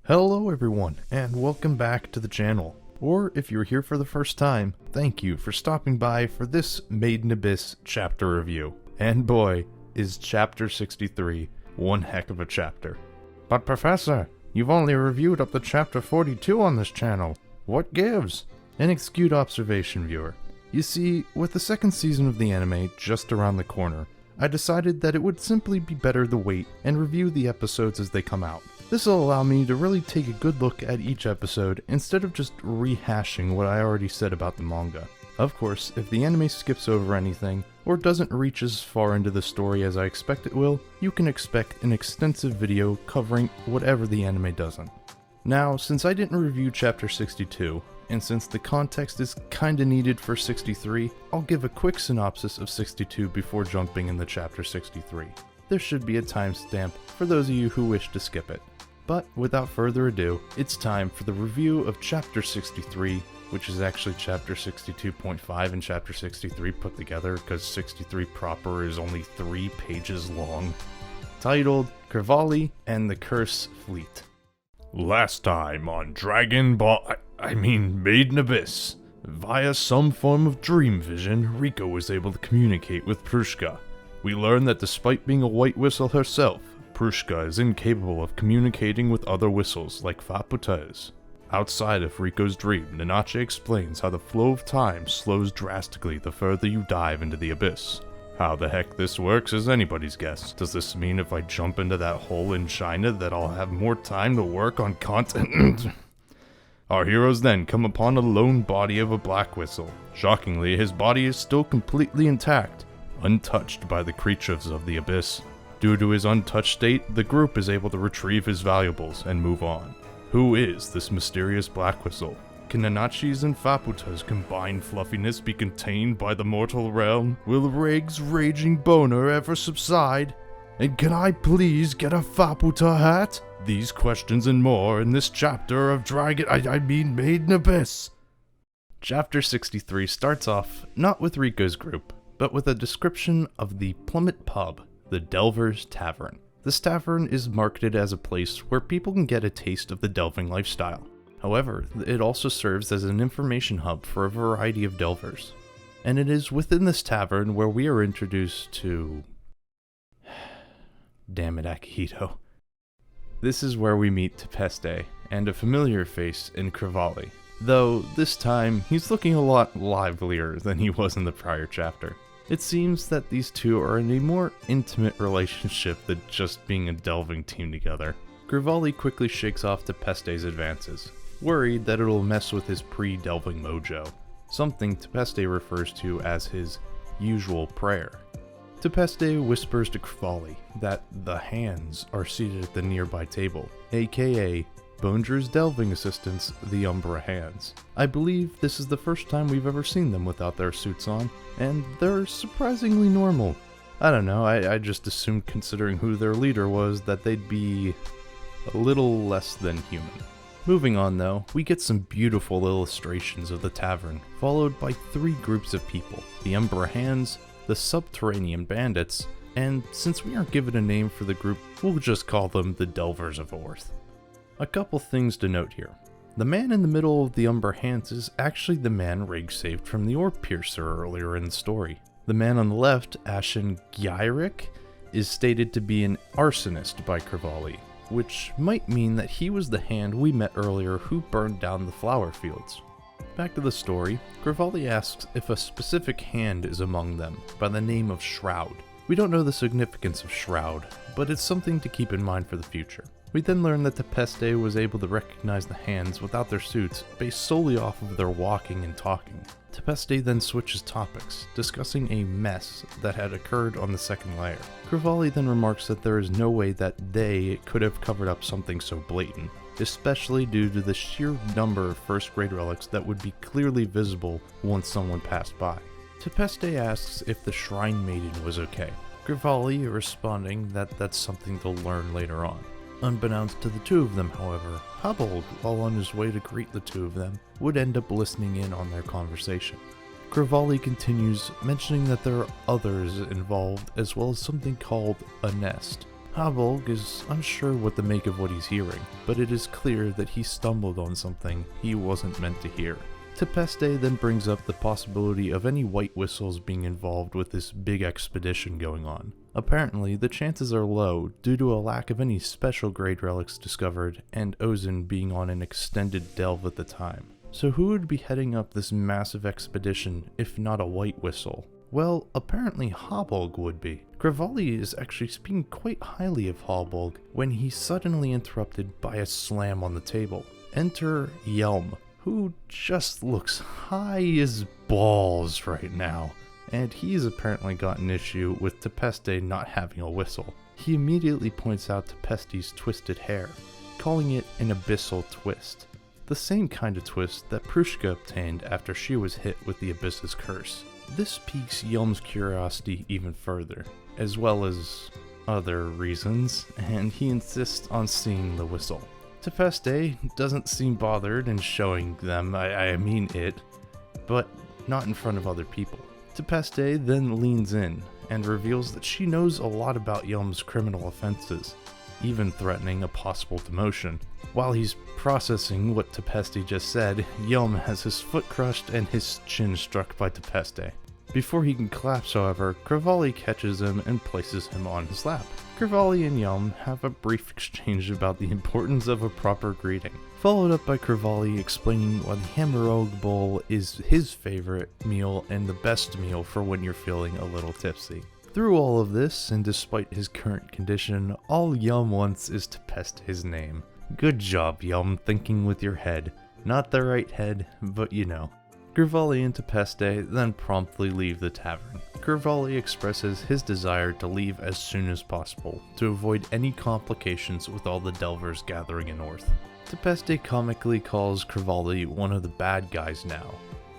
Hello everyone, and welcome back to the channel. Or if you're here for the first time, thank you for stopping by for this Made in Abyss chapter review. And boy, is chapter 63 one heck of a chapter. But Professor, you've only reviewed up to chapter 42 on this channel. What gives? An excused observation, viewer. You see, with the second season of the anime just around the corner, I decided that it would simply be better to wait and review the episodes as they come out. This will allow me to really take a good look at each episode instead of just rehashing what I already said about the manga. Of course, if the anime skips over anything, or doesn't reach as far into the story as I expect it will, you can expect an extensive video covering whatever the anime doesn't. Now, since I didn't review chapter 62, and since the context is kinda needed for 63, I'll give a quick synopsis of 62 before jumping into chapter 63. There should be a timestamp for those of you who wish to skip it. But without further ado, it's time for the review of chapter 63, which is actually chapter 62.5 and chapter 63 put together because 63 proper is only 3 pages long. Titled Cravali and the Curse Fleet. Last time on Made in Abyss. Via some form of dream vision, Riko was able to communicate with Prushka. We learn that despite being a white whistle herself, Prushka is incapable of communicating with other whistles like Faputa is. Outside of Riko's dream, Nanache explains how the flow of time slows drastically the further you dive into the abyss. How the heck this works is anybody's guess. Does this mean if I jump into that hole in China that I'll have more time to work on content? Our heroes then come upon a lone body of a black whistle. Shockingly, his body is still completely intact, untouched by the creatures of the abyss. Due to his untouched state, the group is able to retrieve his valuables and move on. Who is this mysterious black whistle? Can Nanachi's and Faputa's combined fluffiness be contained by the mortal realm? Will Rig's raging boner ever subside? And can I please get a Faputa hat? These questions and more in this chapter of Made in Abyss. Chapter 63 starts off not with Riko's group, but with a description of the Plummet Pub, the Delver's Tavern. This tavern is marketed as a place where people can get a taste of the delving lifestyle. However, it also serves as an information hub for a variety of delvers. And it is within this tavern where we are introduced to... Damn it, Akihito. This is where we meet Tepeste, and a familiar face in Cravali. Though, this time, he's looking a lot livelier than he was in the prior chapter. It seems that these two are in a more intimate relationship than just being a delving team together. Cravali quickly shakes off Tepeste's advances, worried that it'll mess with his pre-delving mojo, something Tepeste refers to as his usual prayer. Tepeste whispers to Cravali that the hands are seated at the nearby table, aka Bonger's delving assistants, the Umbra Hands. I believe this is the first time we've ever seen them without their suits on, and they're surprisingly normal. I don't know, I just assumed, considering who their leader was, that they'd be a little less than human. Moving on though, we get some beautiful illustrations of the tavern, followed by 3 groups of people: the Umbra Hands, the Subterranean Bandits, and since we aren't given a name for the group, we'll just call them the Delvers of Orth. A couple things to note here. The man in the middle of the Umbra Hands is actually the man Rig saved from the Orb Piercer earlier in the story. The man on the left, Ashen Gyrick, is stated to be an arsonist by Cravali, which might mean that he was the hand we met earlier who burned down the flower fields. Back to the story, Cravali asks if a specific hand is among them, by the name of Shroud. We don't know the significance of Shroud, but it's something to keep in mind for the future. We then learn that Tepeste was able to recognize the hands without their suits, based solely off of their walking and talking. Tepeste then switches topics, discussing a mess that had occurred on the second layer. Cravali then remarks that there is no way that they could have covered up something so blatant, especially due to the sheer number of first grade relics that would be clearly visible once someone passed by. Tepeste asks if the Shrine Maiden was okay, Cravali responding that that's something they'll learn later on. Unbeknownst to the two of them, however, Hubble, while on his way to greet the two of them, would end up listening in on their conversation. Cravali continues, mentioning that there are others involved, as well as something called a nest. Habolg is unsure what to make of what he's hearing, but it is clear that he stumbled on something he wasn't meant to hear. Tepeste then brings up the possibility of any white whistles being involved with this big expedition going on. Apparently, the chances are low due to a lack of any special grade relics discovered and Ozin being on an extended delve at the time. So who would be heading up this massive expedition if not a white whistle? Well, apparently Habolg would be. Cravali is actually speaking quite highly of Habolg when he's suddenly interrupted by a slam on the table. Enter Yelm, who just looks high as balls right now, and he's apparently got an issue with Tepeste not having a whistle. He immediately points out Tepeste's twisted hair, calling it an abyssal twist, the same kind of twist that Prushka obtained after she was hit with the Abyss's curse. This piques Yelm's curiosity even further, as well as other reasons, and he insists on seeing the whistle. Tepeste doesn't seem bothered in showing them, I mean it, but not in front of other people. Tepeste then leans in and reveals that she knows a lot about Yelm's criminal offenses, even threatening a possible demotion. While he's processing what Tepeste just said, Yelm has his foot crushed and his chin struck by Tepeste. Before he can collapse, however, Cravali catches him and places him on his lap. Cravali and Yelm have a brief exchange about the importance of a proper greeting, followed up by Cravali explaining why the Hammerog Bowl is his favorite meal and the best meal for when you're feeling a little tipsy. Through all of this, and despite his current condition, all Yelm wants is to pest his name. Good job, Yelm, thinking with your head. Not the right head, but you know. Cravali and Tepeste then promptly leave the tavern. Cravali expresses his desire to leave as soon as possible, to avoid any complications with all the Delvers gathering in North. Tepeste comically calls Cravali one of the bad guys now,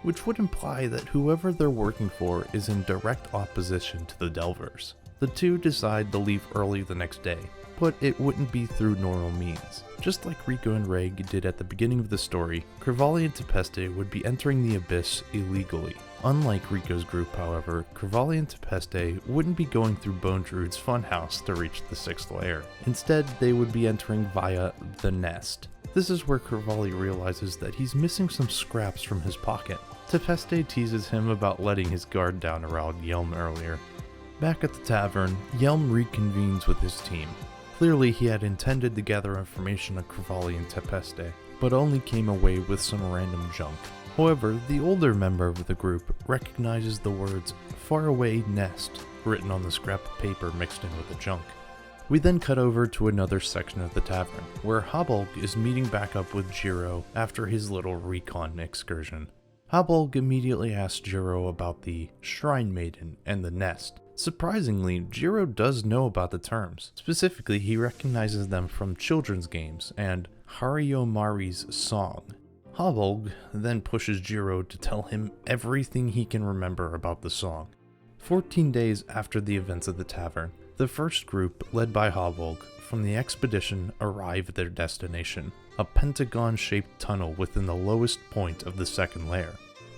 which would imply that whoever they're working for is in direct opposition to the Delvers. The two decide to leave early the next day, but it wouldn't be through normal means. Just like Rico and Reg did at the beginning of the story, Cravali and Tepeste would be entering the Abyss illegally. Unlike Rico's group, however, Cravali and Tepeste wouldn't be going through Bone Druid's funhouse to reach the 6th layer. Instead, they would be entering via the Nest. This is where Cravali realizes that he's missing some scraps from his pocket. Tepeste teases him about letting his guard down around Yelm earlier. Back at the tavern, Yelm reconvenes with his team. Clearly he had intended to gather information on Cravali and Tepeste, but only came away with some random junk. However, the older member of the group recognizes the words "faraway nest" written on the scrap of paper mixed in with the junk. We then cut over to another section of the tavern, where Habolg is meeting back up with Jiro after his little recon excursion. Habolg immediately asks Jiro about the Shrine Maiden and the Nest. Surprisingly, Jiro does know about the terms. Specifically, he recognizes them from children's games and Hariyomari's song. Habolg then pushes Jiro to tell him everything he can remember about the song. 14 days after the events of the tavern, the first group, led by Habolg, from the expedition arrive at their destination, a pentagon-shaped tunnel within the lowest point of the 2nd layer.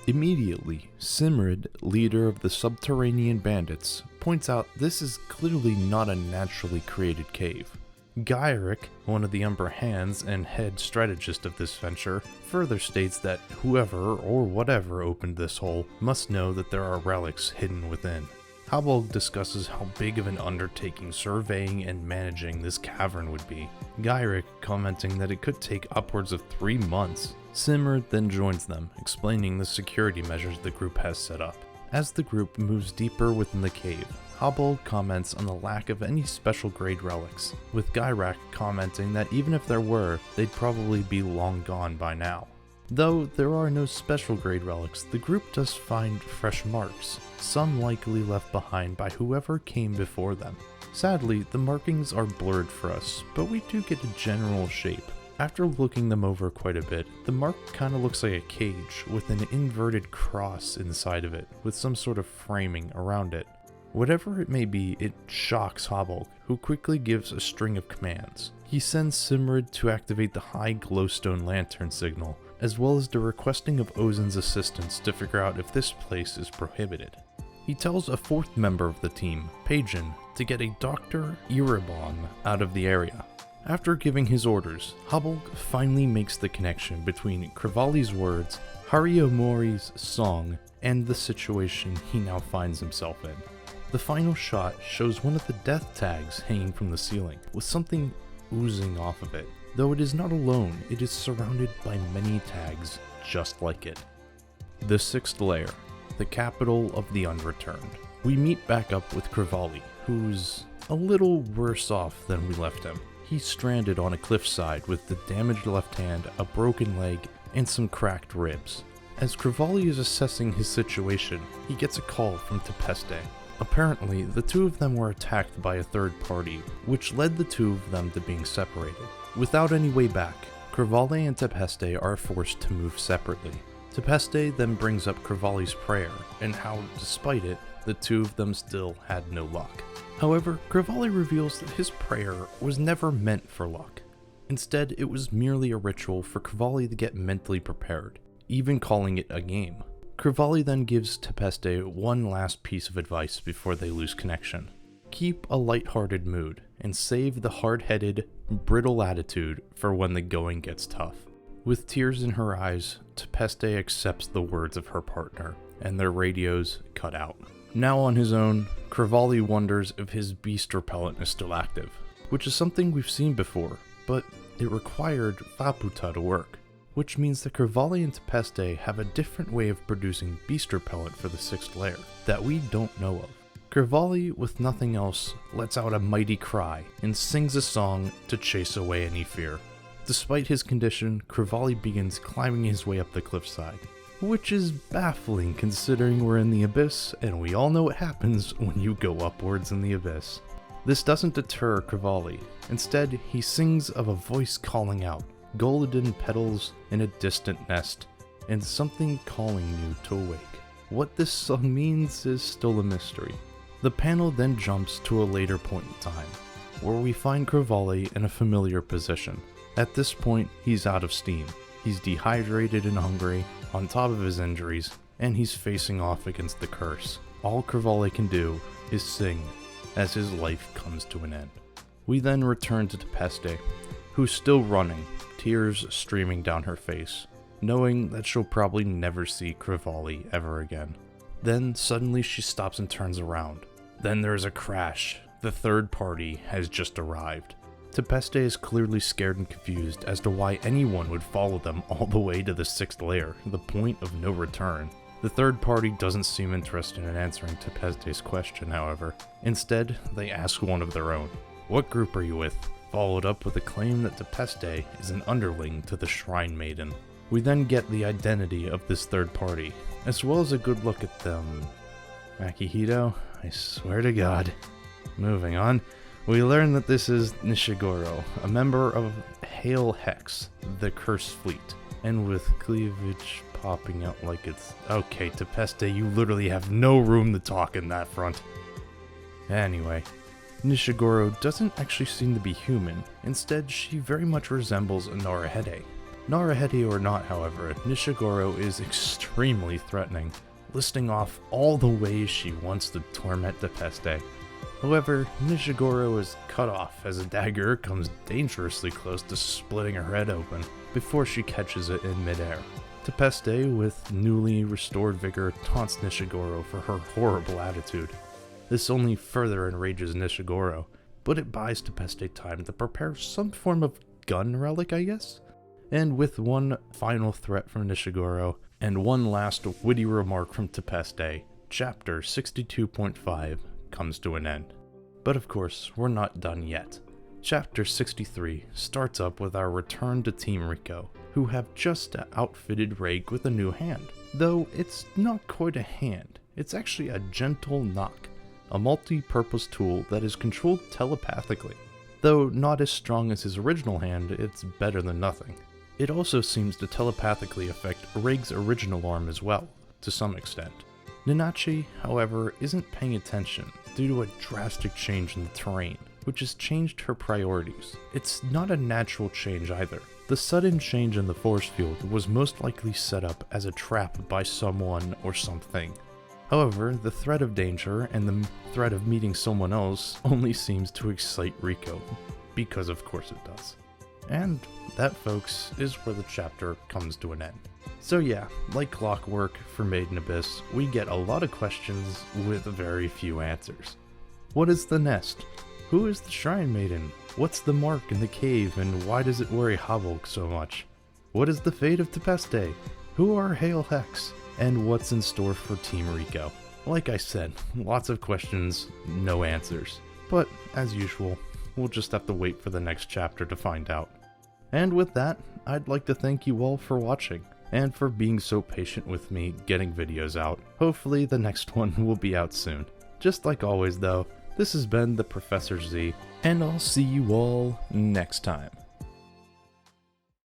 Immediately, Simrid, leader of the subterranean bandits, points out this is clearly not a naturally created cave. Gyrick, one of the Umber Hands and head strategist of this venture, further states that whoever or whatever opened this hole must know that there are relics hidden within. Habolg discusses how big of an undertaking surveying and managing this cavern would be, Gyrick commenting that it could take upwards of 3 months. Simrid then joins them, explaining the security measures the group has set up. As the group moves deeper within the cave, Habolg comments on the lack of any special grade relics, with Gyrak commenting that even if there were, they'd probably be long gone by now. Though there are no special grade relics, the group does find fresh marks, some likely left behind by whoever came before them. Sadly, the markings are blurred for us, but we do get a general shape. After looking them over quite a bit, the mark kinda looks like a cage with an inverted cross inside of it, with some sort of framing around it. Whatever it may be, it shocks Habolg, who quickly gives a string of commands. He sends Simrid to activate the high glowstone lantern signal, as well as the requesting of Ozin's assistance to figure out if this place is prohibited. He tells a 4th member of the team, Pagan, to get a Dr. Iribon out of the area. After giving his orders, Hubble finally makes the connection between Cravali's words, Hariomori's song, and the situation he now finds himself in. The final shot shows one of the death tags hanging from the ceiling, with something oozing off of it. Though it is not alone, it is surrounded by many tags just like it. The sixth layer, the capital of the Unreturned. We meet back up with Cravali, who's a little worse off than we left him. He's stranded on a cliffside with the damaged left hand, a broken leg, and some cracked ribs. As Cravali is assessing his situation, he gets a call from Tempeste. Apparently, the two of them were attacked by a third party, which led the two of them to being separated. Without any way back, Cravali and Tempeste are forced to move separately. Tempeste then brings up Cravali's prayer, and how, despite it, the two of them still had no luck. However, Cravali reveals that his prayer was never meant for luck. Instead, it was merely a ritual for Cravali to get mentally prepared, even calling it a game. Cravali then gives Tempeste one last piece of advice before they lose connection. Keep a lighthearted mood, and save the hard-headed, brittle attitude for when the going gets tough. With tears in her eyes, Tempeste accepts the words of her partner, and their radios cut out. Now on his own, Cravali wonders if his beast repellent is still active, which is something we've seen before, but it required Vaputa to work, which means that Cravali and Tempeste have a different way of producing beast repellent for the sixth layer that we don't know of. Cravali, with nothing else, lets out a mighty cry and sings a song to chase away any fear. Despite his condition, Cravali begins climbing his way up the cliffside, which is baffling considering we're in the abyss and we all know what happens when you go upwards in the abyss. This doesn't deter Cravali. Instead, he sings of a voice calling out, golden petals in a distant nest, and something calling you to awake. What this song means is still a mystery. The panel then jumps to a later point in time, where we find Cravali in a familiar position. At this point, he's out of steam. He's dehydrated and hungry, on top of his injuries, and he's facing off against the curse. All Cravali can do is sing as his life comes to an end. We then return to Tempeste, who's still running, tears streaming down her face, knowing that she'll probably never see Cravali ever again. Then suddenly she stops and turns around. Then there's a crash. The third party has just arrived. Tempeste is clearly scared and confused as to why anyone would follow them all the way to the sixth layer, the point of no return. The third party doesn't seem interested in answering Tempeste's question, however. Instead, they ask one of their own, "What group are you with?" Followed up with a claim that Tempeste is an underling to the Shrine Maiden. We then get the identity of this third party, as well as a good look at them. Akihito, I swear to God. Moving on. We learn that this is Nishigoro, a member of Hail Hex, the Cursed Fleet, and with cleavage popping out like it's... Okay, Tempeste, you literally have no room to talk in that front. Anyway, Nishigoro doesn't actually seem to be human. Instead, she very much resembles a Narahede. Narahede or not, however, Nishigoro is extremely threatening, listing off all the ways she wants to torment Tempeste. However, Nishigoro is cut off as a dagger comes dangerously close to splitting her head open before she catches it in midair. Tempeste, with newly restored vigor, taunts Nishigoro for her horrible attitude. This only further enrages Nishigoro, but it buys Tempeste time to prepare some form of gun relic, I guess? And with one final threat from Nishigoro, and one last witty remark from Tempeste, Chapter 62.5 comes to an end. But of course, we're not done yet. Chapter 63 starts up with our return to Team Rico, who have just outfitted Rake with a new hand. Though it's not quite a hand, it's actually a gentle knock, a multi-purpose tool that is controlled telepathically. Though not as strong as his original hand, it's better than nothing. It also seems to telepathically affect Rake's original arm as well, to some extent. Ninachi, however, isn't paying attention due to a drastic change in the terrain, which has changed her priorities. It's not a natural change either. The sudden change in the force field was most likely set up as a trap by someone or something. However, the threat of danger and the threat of meeting someone else only seems to excite Rico, because of course it does. And that, folks, is where the chapter comes to an end. So yeah, like clockwork for Maiden Abyss, we get a lot of questions with very few answers. What is the nest? Who is the Shrine Maiden? What's the mark in the cave, and why does it worry Havolk so much? What is the fate of Tepeste? Who are Hail Hex? And what's in store for Team Rico? Like I said, lots of questions, no answers. But, as usual, we'll just have to wait for the next chapter to find out. And with that, I'd like to thank you all for watching, and for being so patient with me getting videos out. Hopefully the next one will be out soon. Just like always though, this has been the Professor Z, and I'll see you all next time.